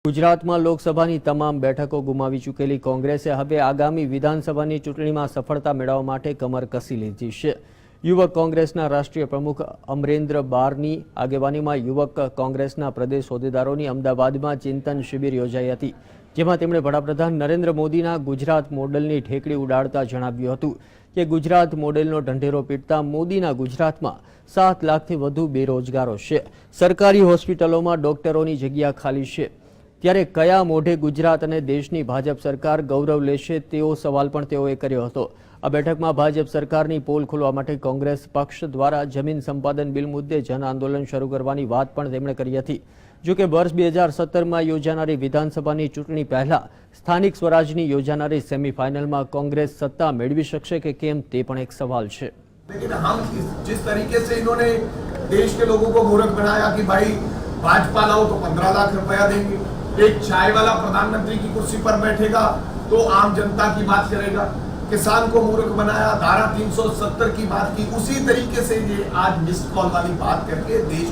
ગુજરાતમાં લોકસભાની તમામ બેઠકો ગુમાવી ચૂકેલી કોંગ્રેસે હવે આગામી વિધાનસભાની ચૂંટણીમાં સફળતા મેળવવા માટે કમર કસી લીધી છે। યુવક કોંગ્રેસના રાષ્ટ્રીય પ્રમુખ અમરેન્દ્ર બારની આગેવાનીમાં યુવક કોંગ્રેસના પ્રદેશ હોદ્દેદારોની અમદાવાદમાં ચિંતન શિબિર યોજાઈ હતી, જેમાં તેમણે વડાપ્રધાન નરેન્દ્ર મોદીના ગુજરાત મોડેલની ઠેકડી ઉડાડતા જણાવ્યું હતું કે ગુજરાત મોડેલનો ઢંઢેરો પીટતા મોદીના ગુજરાતમાં 7 લાખથી વધુ બેરોજગારો છે। સરકારી હોસ્પિટલોમાં ડોક્ટરોની જગ્યા ખાલી છે, ત્યારે કયા મોઢે ગુજરાત અને દેશની ભાજપ સરકાર ગૌરવ લેશે તેવો સવાલ પણ તેઓએ કર્યો હતો। આ બેઠકમાં ભાજપ સરકારની પોલ ખોલવા માટે કોંગ્રેસ પક્ષ દ્વારા જમીન સંપાદન બિલ મુદ્દે જન આંદોલન શરૂ કરવાની વાત પણ તેમણે કરી હતી। જો કે વર્ષ 2017માં યોજાનારી વિધાનસભાની ચૂંટણી પહેલા સ્થાનિક સ્વરાજની યોજાનારી સેમીફાઇનલમાં કોંગ્રેસ સત્તા મેળવી શકશે કે કેમ તે પણ એક સવાલ છે। लेकिन हम जिस तरीके से इन्होंने देश के लोगों को मूर्ख बनाया कि भाई भाजपा लाओ तो 15 लाख रुपया देंगे, एक चाय वाला प्रधानमंत्री की कुर्सी पर बैठेगा तो आम जनता की बात करेगा, किसान को मूर्ख बनाया, धारा 370 की बात की, उसी तरीके से ये आज मिस्ड कॉल वाली बात करके देश